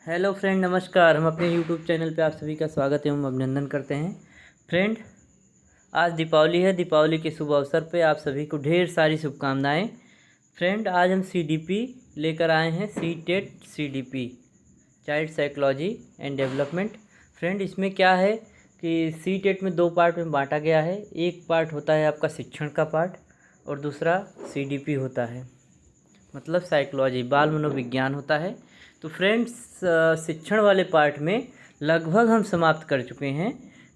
Hello friend, नमस्कार। हम अपने यूट्यूब चैनल पे आप सभी का स्वागत एवं अभिनंदन करते हैं। फ्रेंड, आज दीपावली है। दीपावली के शुभ अवसर पे आप सभी को ढेर सारी शुभकामनाएं। फ्रेंड, आज हम सीडीपी लेकर आए हैं। CTET CDP, child psychology and development. Friend, इसमें क्या है कि सीटेट में दो पार्ट में बांटा गया है। एक पार्ट होता है आपका शिक्षण का पार्ट और दूसरा सीडीपी होता है, मतलब साइकोलॉजी, बाल मनोविज्ञान होता है। तो फ्रेंड्स, शिक्षण वाले पार्ट में लगभग हम समाप्त कर चुके हैं।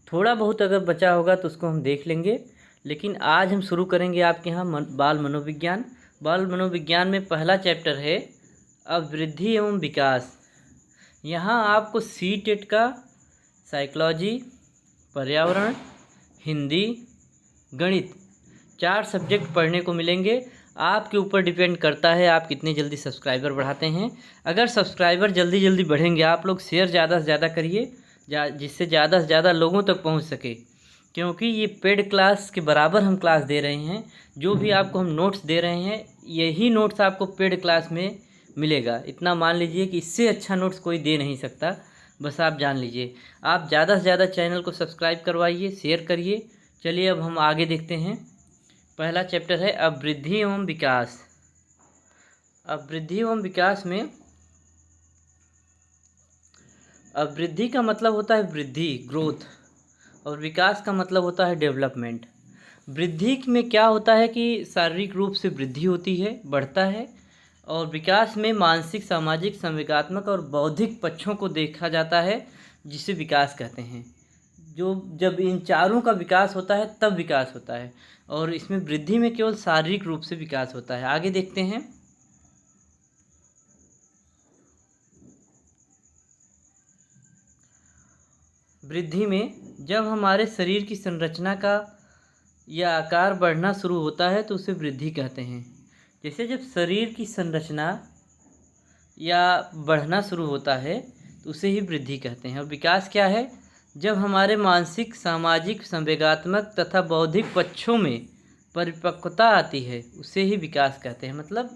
थोड़ा बहुत अगर बचा होगा तो उसको हम देख लेंगे, लेकिन आज हम शुरू करेंगे आपके यहाँ बाल मनोविज्ञान। बाल मनोविज्ञान में पहला चैप्टर है अभिवृद्धि एवं विकास। यहाँ आपको सीटेट का साइकोलॉजी, पर्यावरण, हिंदी, गणित 4 सब्जेक्ट पढ़ने को मिलेंगे। आपके ऊपर डिपेंड करता है आप कितनी जल्दी सब्सक्राइबर बढ़ाते हैं। अगर सब्सक्राइबर जल्दी जल्दी बढ़ेंगे, आप लोग शेयर ज़्यादा से ज़्यादा करिए, जिससे ज़्यादा से ज़्यादा लोगों तक पहुंच सके, क्योंकि ये पेड क्लास के बराबर हम क्लास दे रहे हैं। जो भी आपको हम नोट्स दे रहे हैं, यही नोट्स आपको पेड क्लास में मिलेगा। इतना मान लीजिए कि इससे अच्छा नोट्स कोई दे नहीं सकता, बस आप जान लीजिए। आप ज़्यादा से ज़्यादा चैनल को सब्सक्राइब करवाइए, शेयर करिए। चलिए अब हम आगे देखते हैं। पहला चैप्टर है अभिवृद्धि एवं विकास। अभिवृद्धि एवं विकास में अभिवृद्धि का मतलब होता है वृद्धि, ग्रोथ, और विकास का मतलब होता है डेवलपमेंट। वृद्धि में क्या होता है कि शारीरिक रूप से वृद्धि होती है, बढ़ता है, और विकास में मानसिक, सामाजिक, संवेगात्मक और बौद्धिक पक्षों को देखा जाता है, जिसे विकास कहते हैं। जब इन चारों का विकास होता है तब विकास होता है, और इसमें वृद्धि में केवल शारीरिक रूप से विकास होता है। आगे देखते हैं। वृद्धि में जब हमारे शरीर की संरचना का या आकार बढ़ना शुरू होता है तो उसे वृद्धि कहते हैं। जैसे जब शरीर की संरचना या बढ़ना शुरू होता है तो उसे ही वृद्धि कहते हैं। और विकास क्या है? जब हमारे मानसिक, सामाजिक, संवेगात्मक तथा बौद्धिक पक्षों में परिपक्वता आती है, उसे ही विकास कहते हैं। मतलब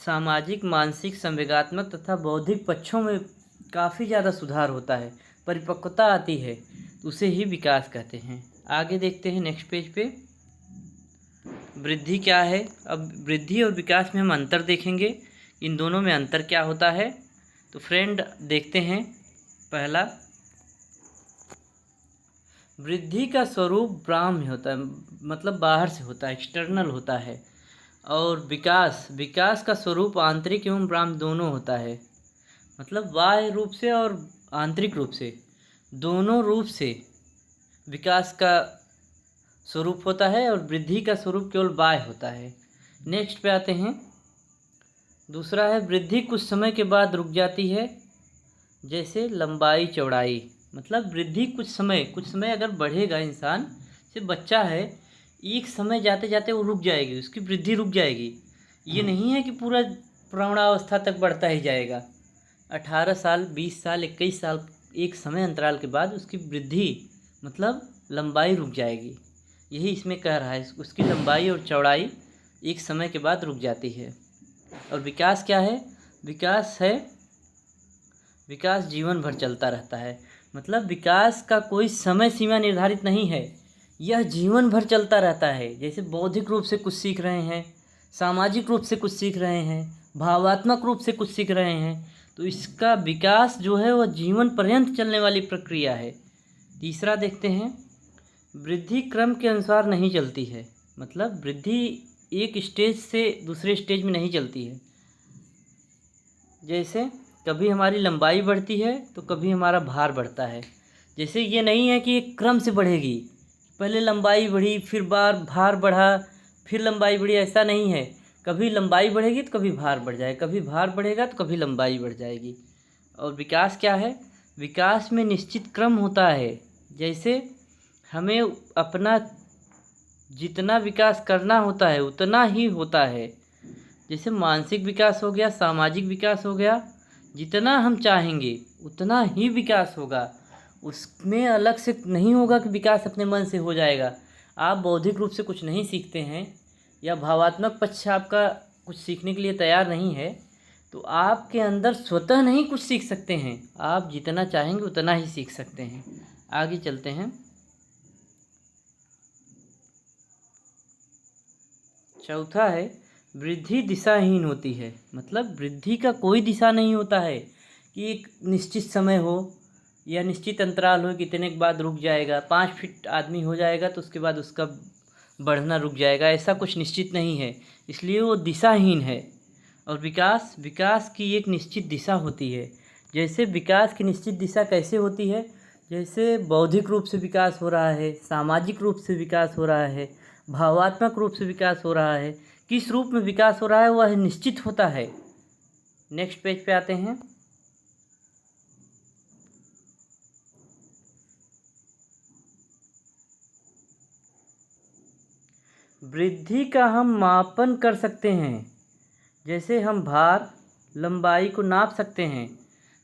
सामाजिक, मानसिक, संवेगात्मक तथा बौद्धिक पक्षों में काफ़ी ज़्यादा सुधार होता है, परिपक्वता आती है, तो उसे ही विकास कहते हैं। आगे देखते हैं नेक्स्ट पेज पे। वृद्धि क्या है? अब वृद्धि और विकास में हम अंतर देखेंगे, इन दोनों में अंतर क्या होता है। तो फ्रेंड देखते हैं। पहला, वृद्धि का स्वरूप ब्राह्म होता है, मतलब बाहर से होता है, एक्सटर्नल होता है। और विकास का स्वरूप आंतरिक एवं ब्राह्म दोनों होता है, मतलब बाह्य रूप से और आंतरिक रूप से, दोनों रूप से विकास का स्वरूप होता है, और वृद्धि का स्वरूप केवल बाह्य होता है। नेक्स्ट पे आते हैं। दूसरा है वृद्धि कुछ समय के बाद रुक जाती है, जैसे लंबाई, चौड़ाई। मतलब वृद्धि कुछ समय अगर बढ़ेगा, इंसान से बच्चा है, एक समय जाते जाते वो रुक जाएगी, उसकी वृद्धि रुक जाएगी। ये नहीं है कि पूरा प्रौढ़ावस्था तक बढ़ता ही जाएगा। 18 साल, 20 साल, 21 साल, एक समय अंतराल के बाद उसकी वृद्धि, मतलब लंबाई, रुक जाएगी। यही इसमें कह रहा है, उसकी लंबाई और चौड़ाई एक समय के बाद रुक जाती है। और विकास क्या है? विकास जीवन भर चलता रहता है। मतलब विकास का कोई समय सीमा निर्धारित नहीं है, यह जीवन भर चलता रहता है। जैसे बौद्धिक रूप से कुछ सीख रहे हैं, सामाजिक रूप से कुछ सीख रहे हैं, भावात्मक रूप से कुछ सीख रहे हैं, तो इसका विकास जो है वह जीवन पर्यंत चलने वाली प्रक्रिया है। तीसरा देखते हैं। वृद्धि क्रम के अनुसार नहीं चलती है, मतलब वृद्धि एक स्टेज से दूसरे स्टेज में नहीं चलती है। जैसे कभी हमारी लंबाई बढ़ती है तो कभी हमारा भार बढ़ता है। जैसे ये नहीं है कि एक क्रम से बढ़ेगी, पहले लंबाई बढ़ी, फिर भार बढ़ा, फिर लंबाई बढ़ी, ऐसा नहीं है। कभी लंबाई बढ़ेगी तो कभी भार बढ़ जाएगा, कभी भार बढ़ेगा तो कभी लंबाई बढ़ जाएगी। और विकास क्या है? विकास में निश्चित क्रम होता है। जैसे हमें अपना जितना विकास करना होता है उतना ही होता है। जैसे मानसिक विकास हो गया, सामाजिक विकास हो गया, जितना हम चाहेंगे उतना ही विकास होगा। उसमें अलग से नहीं होगा कि विकास अपने मन से हो जाएगा। आप बौद्धिक रूप से कुछ नहीं सीखते हैं या भावात्मक पक्ष आपका कुछ सीखने के लिए तैयार नहीं है, तो आपके अंदर स्वतः नहीं कुछ सीख सकते हैं, आप जितना चाहेंगे उतना ही सीख सकते हैं। आगे चलते हैं। चौथा है वृद्धि दिशाहीन होती है। मतलब वृद्धि का कोई दिशा नहीं होता है कि एक निश्चित समय हो या निश्चित अंतराल हो, कितने के बाद रुक जाएगा। 5 फीट आदमी हो जाएगा तो उसके बाद उसका बढ़ना रुक जाएगा, ऐसा कुछ निश्चित नहीं है, इसलिए वो दिशाहीन है। और विकास की एक निश्चित दिशा होती है। जैसे विकास की निश्चित दिशा कैसे होती है, जैसे बौद्धिक रूप से विकास हो रहा है, सामाजिक रूप से विकास हो रहा है, भावात्मक रूप से विकास हो रहा है, किस रूप में विकास हो रहा है वह निश्चित होता है। नेक्स्ट पेज पे आते हैं। वृद्धि का हम मापन कर सकते हैं, जैसे हम भार लंबाई को नाप सकते हैं,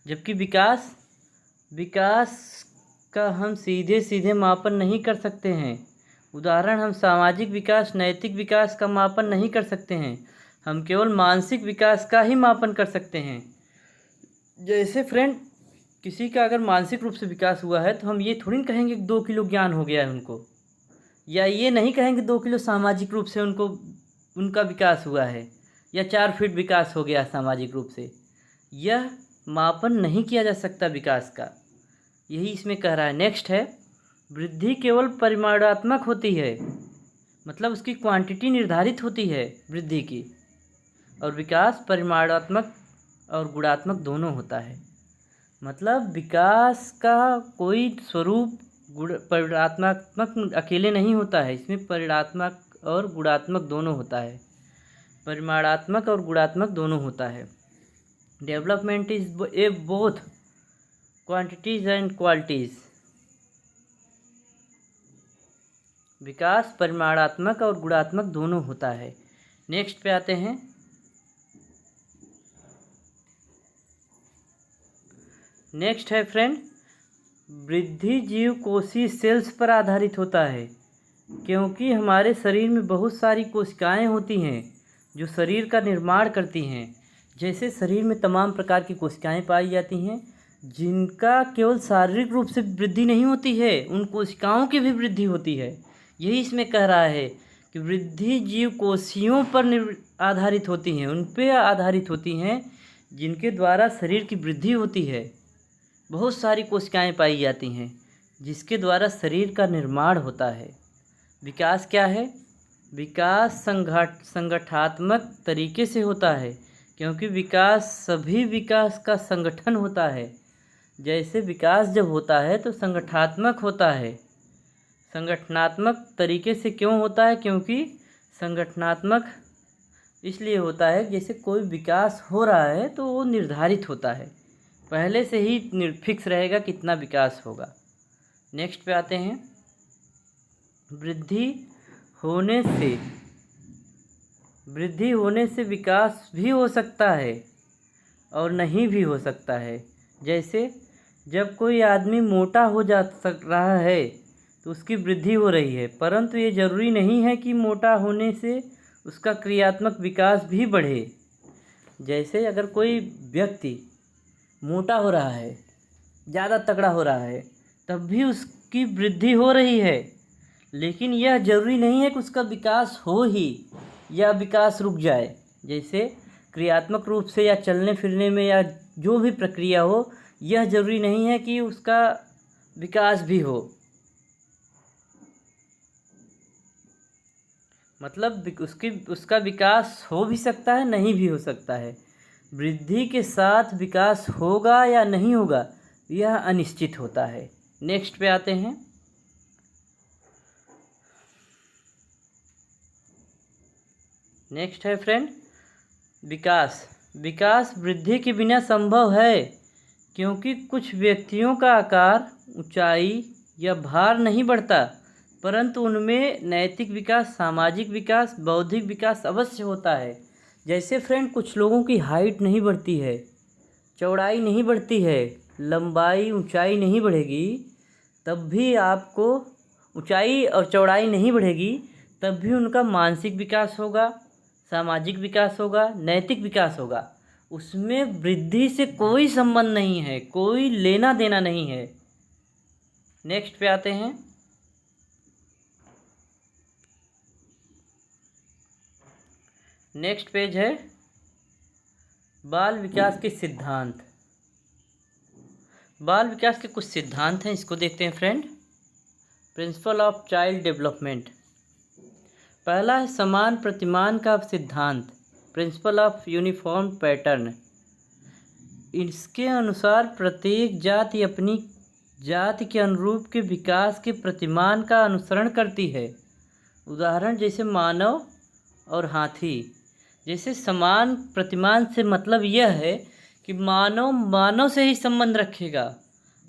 जबकि विकास का हम सीधे सीधे मापन नहीं कर सकते हैं। उदाहरण, हम सामाजिक विकास, नैतिक विकास का मापन नहीं कर सकते हैं, हम केवल मानसिक विकास का ही मापन कर सकते हैं। जैसे फ्रेंड, किसी का अगर मानसिक रूप से विकास हुआ है तो हम ये थोड़ी कहेंगे कि 2 किलो ज्ञान हो गया है उनको, या ये नहीं कहेंगे 2 किलो सामाजिक रूप से उनका विकास हुआ है, या 4 फीट विकास हो गया सामाजिक रूप से। यह मापन नहीं किया जा सकता विकास का, यही इसमें कह रहा है। नेक्स्ट है, वृद्धि केवल परिमाणात्मक होती है, मतलब उसकी क्वांटिटी निर्धारित होती है वृद्धि की, और विकास परिमाणात्मक और गुणात्मक दोनों होता है। मतलब विकास का कोई स्वरूप परिमाणात्मक अकेले नहीं होता है, इसमें परिमाणात्मक और गुणात्मक दोनों होता है, परिमाणात्मक और गुणात्मक दोनों होता है। Development is a both quantities and qualities. विकास परिमाणात्मक और गुणात्मक दोनों होता है। नेक्स्ट पे आते हैं। नेक्स्ट है फ्रेंड, वृद्धि जीव कोशिकीय सेल्स पर आधारित होता है, क्योंकि हमारे शरीर में बहुत सारी कोशिकाएं होती हैं जो शरीर का निर्माण करती हैं। जैसे शरीर में तमाम प्रकार की कोशिकाएं पाई जाती हैं, जिनका केवल शारीरिक रूप से वृद्धि नहीं होती है, उन कोशिकाओं की भी वृद्धि होती है। यही इसमें कह रहा है कि वृद्धि जीव कोशियों पर आधारित होती हैं, उन पे आधारित होती हैं जिनके द्वारा शरीर की वृद्धि होती है। बहुत सारी कोशिकाएं पाई जाती हैं जिसके द्वारा शरीर का निर्माण होता है। विकास क्या है? विकास संगठनात्मक तरीके से होता है, क्योंकि विकास सभी विकास का संगठन होता है। जैसे विकास जब होता है तो संगठनात्मक होता है। संगठनात्मक तरीके से क्यों होता है? क्योंकि संगठनात्मक इसलिए होता है, जैसे कोई विकास हो रहा है तो वो निर्धारित होता है, पहले से ही फिक्स रहेगा कितना विकास होगा। नेक्स्ट पे आते हैं। वृद्धि होने से विकास भी हो सकता है और नहीं भी हो सकता है। जैसे जब कोई आदमी मोटा हो रहा है तो उसकी वृद्धि हो रही है, परंतु ये ज़रूरी नहीं है कि मोटा होने से उसका क्रियात्मक विकास भी बढ़े। जैसे अगर कोई व्यक्ति मोटा हो रहा है, ज़्यादा तगड़ा हो रहा है, तब भी उसकी वृद्धि हो रही है, लेकिन यह ज़रूरी नहीं है कि उसका विकास हो ही या विकास रुक जाए। जैसे क्रियात्मक रूप से या चलने फिरने में या जो भी प्रक्रिया हो, यह ज़रूरी नहीं है कि उसका विकास भी हो। मतलब उसका विकास हो भी सकता है, नहीं भी हो सकता है। वृद्धि के साथ विकास होगा या नहीं होगा, यह अनिश्चित होता है। नेक्स्ट पे आते हैं। नेक्स्ट है फ्रेंड, विकास वृद्धि के बिना संभव है, क्योंकि कुछ व्यक्तियों का आकार, ऊंचाई या भार नहीं बढ़ता, परंतु उनमें नैतिक विकास, सामाजिक विकास, बौद्धिक विकास अवश्य होता है। जैसे फ्रेंड, कुछ लोगों की हाइट नहीं बढ़ती है, चौड़ाई नहीं बढ़ती है, लंबाई ऊंचाई नहीं बढ़ेगी, तब भी आपको ऊंचाई और चौड़ाई नहीं बढ़ेगी, तब भी उनका मानसिक विकास होगा, सामाजिक विकास होगा, नैतिक विकास होगा। उसमें वृद्धि से कोई संबंध नहीं है, कोई लेना देना नहीं है। नेक्स्ट पे आते हैं। नेक्स्ट पेज है बाल विकास के सिद्धांत। बाल विकास के कुछ सिद्धांत हैं, इसको देखते हैं friend. Principle of child development. पहला है समान प्रतिमान का सिद्धांत, प्रिंसिपल ऑफ यूनिफॉर्म पैटर्न। इसके अनुसार प्रत्येक जाति अपनी जाति के अनुरूप के विकास के प्रतिमान का अनुसरण करती है। उदाहरण जैसे मानव और हाथी। जैसे समान प्रतिमान से मतलब यह है कि मानव मानव से ही संबंध रखेगा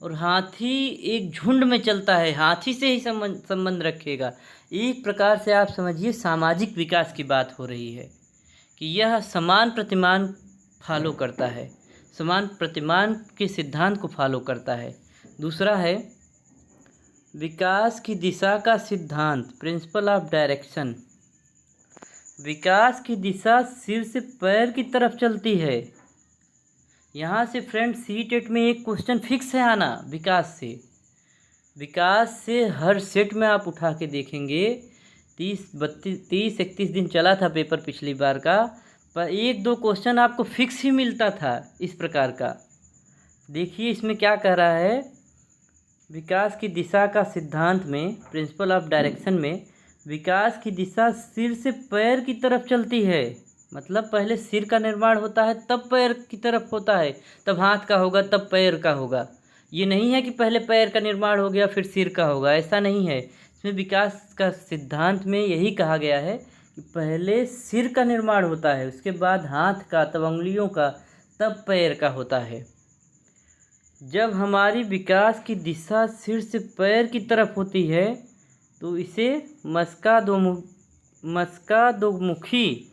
और हाथी एक झुंड में चलता है, हाथी से ही संबंध रखेगा। एक प्रकार से आप समझिए सामाजिक विकास की बात हो रही है कि यह समान प्रतिमान फॉलो करता है, समान प्रतिमान के सिद्धांत को फॉलो करता है। दूसरा है विकास की दिशा का सिद्धांत, प्रिंसिपल ऑफ डायरेक्शन। विकास की दिशा सिर से पैर की तरफ चलती है। यहाँ से फ्रेंड सी-टेट में एक क्वेश्चन फिक्स है आना विकास से। विकास से हर सेट में आप उठा के देखेंगे, 30-31 दिन चला था पेपर पिछली बार का, पर 1-2 क्वेश्चन आपको फिक्स ही मिलता था इस प्रकार का। देखिए इसमें क्या कह रहा है, विकास की दिशा का सिद्धांत में, प्रिंसिपल ऑफ डायरेक्शन में, विकास की दिशा सिर से पैर की तरफ चलती है। मतलब पहले सिर का निर्माण होता है तब पैर की तरफ होता है, तब हाथ का होगा तब पैर का होगा। ये नहीं है कि पहले पैर का निर्माण हो गया फिर सिर का होगा, ऐसा नहीं है। इसमें विकास का सिद्धांत में यही कहा गया है कि पहले सिर का निर्माण होता है, उसके बाद हाथ का, तब उंगलियों का, तब पैर का होता है। जब हमारी विकास की दिशा सिर से पैर की तरफ होती है तो इसे मस्का दोमुखी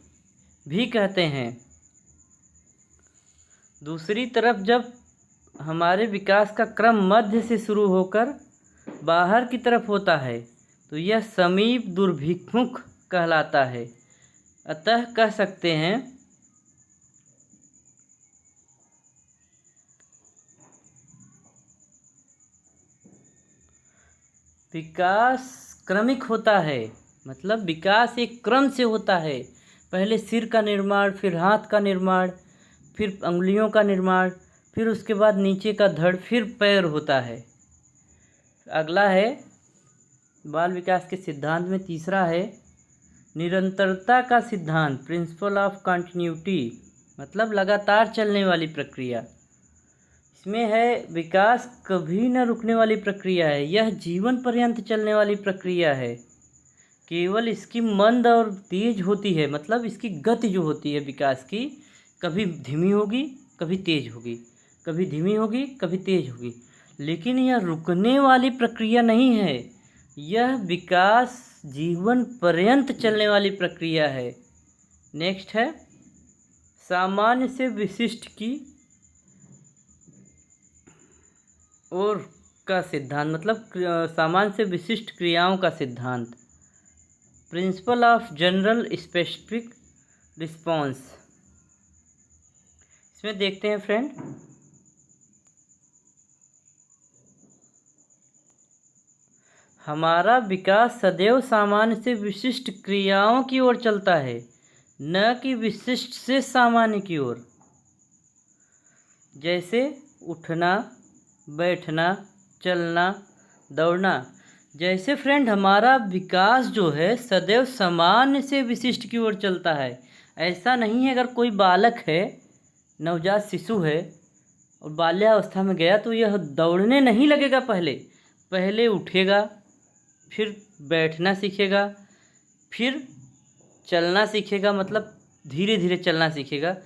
भी कहते हैं। दूसरी तरफ जब हमारे विकास का क्रम मध्य से शुरू होकर बाहर की तरफ होता है तो यह समीप दुर्भिमुख कहलाता है। अतः कह सकते हैं विकास क्रमिक होता है, मतलब विकास एक क्रम से होता है। पहले सिर का निर्माण, फिर हाथ का निर्माण, फिर अंगुलियों का निर्माण, फिर उसके बाद नीचे का धड़, फिर पैर होता है। अगला है बाल विकास के सिद्धांत में तीसरा है निरंतरता का सिद्धांत, प्रिंसिपल ऑफ कंटिन्यूटी, मतलब लगातार चलने वाली प्रक्रिया। इसमें है विकास कभी न रुकने वाली प्रक्रिया है, यह जीवन पर्यंत चलने वाली प्रक्रिया है। केवल इसकी मंद और तेज होती है, मतलब इसकी गति जो होती है विकास की, कभी धीमी होगी कभी तेज होगी, कभी धीमी होगी कभी तेज होगी, लेकिन यह रुकने वाली प्रक्रिया नहीं है। यह विकास जीवन पर्यंत चलने वाली प्रक्रिया है। नेक्स्ट है सामान्य से विशिष्ट की और का सिद्धांत, मतलब सामान्य से विशिष्ट क्रियाओं का सिद्धांत, principle of general specific response. इसमें देखते हैं फ्रेंड, हमारा विकास सदैव सामान्य से विशिष्ट क्रियाओं की ओर चलता है, न कि विशिष्ट से सामान्य की ओर। जैसे उठना, बैठना, चलना, दौड़ना। जैसे फ्रेंड हमारा विकास जो है सदैव सामान्य से विशिष्ट की ओर चलता है। ऐसा नहीं है अगर कोई बालक है, नवजात शिशु है और बाल्यावस्था में गया तो यह दौड़ने नहीं लगेगा। पहले उठेगा, फिर बैठना सीखेगा, फिर चलना सीखेगा, मतलब धीरे धीरे चलना सीखेगा,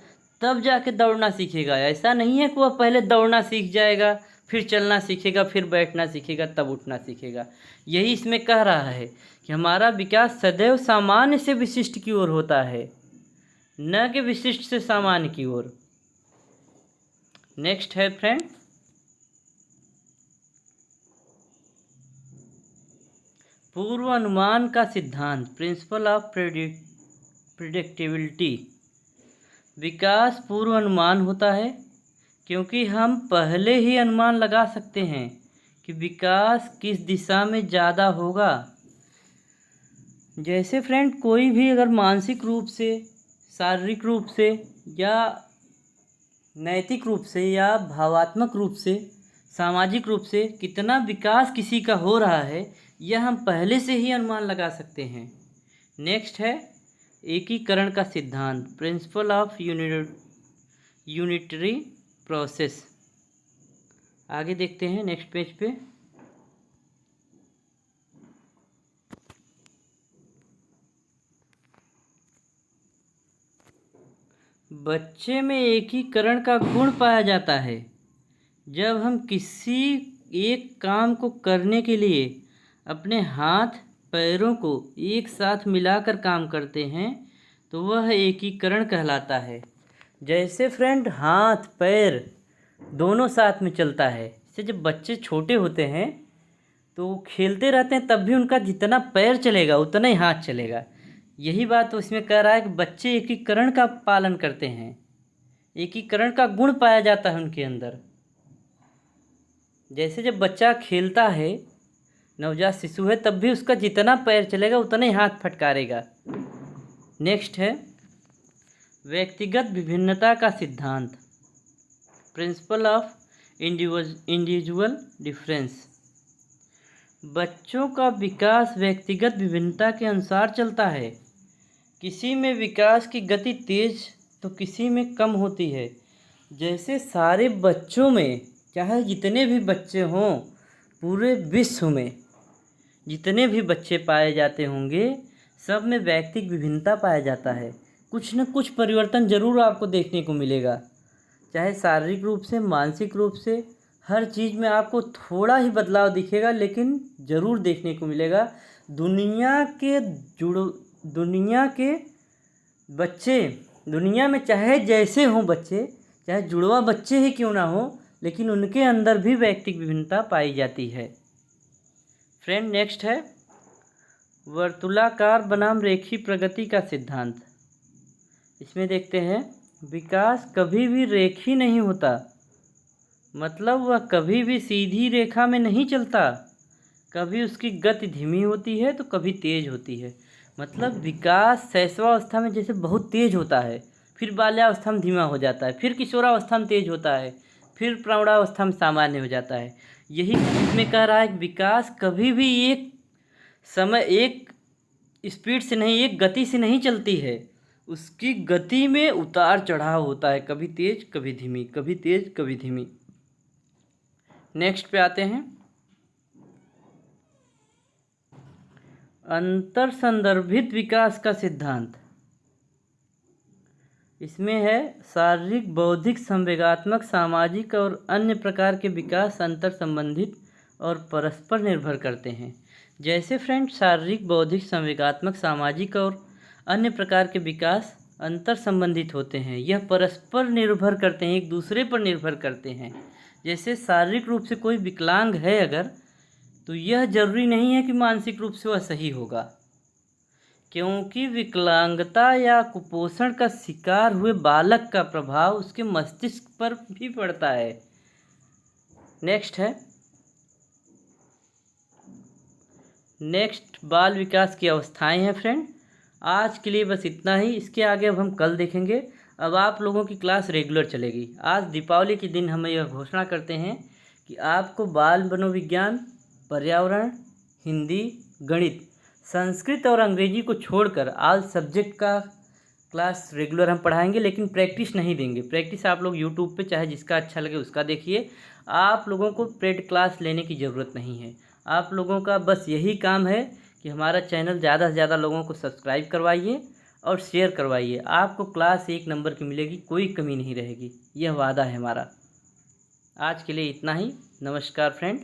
तब जाके दौड़ना सीखेगा। ऐसा नहीं है कि वह पहले दौड़ना सीख जाएगा, फिर चलना सीखेगा, फिर बैठना सीखेगा, तब उठना सीखेगा। यही इसमें कह रहा है कि हमारा विकास सदैव सामान्य से विशिष्ट की ओर होता है, न कि विशिष्ट से सामान्य की ओर। नेक्स्ट है फ्रेंड पूर्व अनुमान का सिद्धांत, प्रिंसिपल ऑफ प्रिडिक्टेबिलिटी। विकास पूर्व अनुमान होता है, क्योंकि हम पहले ही अनुमान लगा सकते हैं कि विकास किस दिशा में ज़्यादा होगा। जैसे फ्रेंड, कोई भी अगर मानसिक रूप से, शारीरिक रूप से या नैतिक रूप से या भावात्मक रूप से, सामाजिक रूप से कितना विकास किसी का हो रहा है, यह हम पहले से ही अनुमान लगा सकते हैं। नेक्स्ट है एकीकरण का सिद्धांत, प्रिंसिपल ऑफ यूनिटरी प्रोसेस। आगे देखते हैं नेक्स्ट पेज पे। बच्चे में एकीकरण का गुण पाया जाता है जब हम किसी एक काम को करने के लिए अपने हाथ पैरों को एक साथ मिलाकर काम करते हैं, तो वह एकीकरण कहलाता है। जैसे फ्रेंड, हाथ पैर दोनों साथ में चलता है। जैसे जब बच्चे छोटे होते हैं तो वो खेलते रहते हैं, तब भी उनका जितना पैर चलेगा उतना ही हाथ चलेगा। यही बात तो इसमें कह रहा है कि बच्चे एकीकरण का पालन करते हैं, एकीकरण का गुण पाया जाता है उनके अंदर। जैसे जब बच्चा खेलता है, नवजात शिशु है, तब भी उसका जितना पैर चलेगा उतना ही हाथ फटकारेगा। नेक्स्ट है व्यक्तिगत विभिन्नता का सिद्धांत, प्रिंसिपल ऑफ इंडिविजुअल डिफरेंस। बच्चों का विकास व्यक्तिगत विभिन्नता के अनुसार चलता है। किसी में विकास की गति तेज तो किसी में कम होती है। जैसे सारे बच्चों में, चाहे जितने भी बच्चे हों, पूरे विश्व में जितने भी बच्चे पाए जाते होंगे, सब में व्यक्तिगत विभिन्नता पाया जाता है। कुछ न कुछ परिवर्तन ज़रूर आपको देखने को मिलेगा, चाहे शारीरिक रूप से, मानसिक रूप से, हर चीज़ में आपको थोड़ा ही बदलाव दिखेगा, लेकिन ज़रूर देखने को मिलेगा। दुनिया के बच्चे, दुनिया में चाहे जैसे हों बच्चे, चाहे जुड़वा बच्चे ही क्यों ना हो, लेकिन उनके अंदर भी व्यक्तिगत विभिन्नता पाई जाती है। फ्रेंड, नेक्स्ट है वर्तुलाकार बनाम रेखीय प्रगति का सिद्धांत। इसमें देखते हैं विकास कभी भी रेखीय नहीं होता, मतलब वह कभी भी सीधी रेखा में नहीं चलता। कभी उसकी गति धीमी होती है तो कभी तेज होती है। मतलब विकास शैशवावस्था में जैसे बहुत तेज होता है, फिर बाल्यावस्था में धीमा हो जाता है, फिर किशोरावस्था में तेज होता है, फिर प्रौढ़ावस्था में सामान्य हो जाता है। यही इसमें कह रहा है कि विकास कभी भी एक समय, एक स्पीड से नहीं, एक गति से नहीं चलती है। उसकी गति में उतार चढ़ाव होता है, कभी तेज कभी धीमी, कभी तेज कभी धीमी। नेक्स्ट पे आते हैं अंतर संदर्भित विकास का सिद्धांत। इसमें है शारीरिक, बौद्धिक, संवेगात्मक, सामाजिक और अन्य प्रकार के विकास अंतर संबंधित और परस्पर निर्भर करते हैं। जैसे फ्रेंड, शारीरिक, बौद्धिक, संवेगात्मक, सामाजिक और अन्य प्रकार के विकास अंतर संबंधित होते हैं। यह परस्पर निर्भर करते हैं, एक दूसरे पर निर्भर करते हैं। जैसे शारीरिक रूप से कोई विकलांग है अगर, तो यह जरूरी नहीं है कि मानसिक रूप से वह सही होगा, क्योंकि विकलांगता या कुपोषण का शिकार हुए बालक का प्रभाव उसके मस्तिष्क पर भी पड़ता है। नेक्स्ट बाल विकास की अवस्थाएं हैं। फ्रेंड, आज के लिए बस इतना ही। इसके आगे अब हम कल देखेंगे। अब आप लोगों की क्लास रेगुलर चलेगी। आज दीपावली के दिन हम यह घोषणा करते हैं कि आपको बाल मनोविज्ञान, पर्यावरण, हिंदी, गणित, संस्कृत और अंग्रेजी को छोड़कर ऑल सब्जेक्ट का क्लास रेगुलर हम पढ़ाएंगे, लेकिन प्रैक्टिस नहीं देंगे। प्रैक्टिस आप लोग यूट्यूब पे चाहे जिसका अच्छा लगे उसका देखिए। आप लोगों को पेड क्लास लेने की ज़रूरत नहीं है। आप लोगों का बस यही काम है कि हमारा चैनल ज़्यादा से ज़्यादा लोगों को सब्सक्राइब करवाइए और शेयर करवाइए। आपको क्लास 1 नंबर की मिलेगी, कोई कमी नहीं रहेगी, यह वादा है हमारा। आज के लिए इतना ही। नमस्कार फ्रेंड।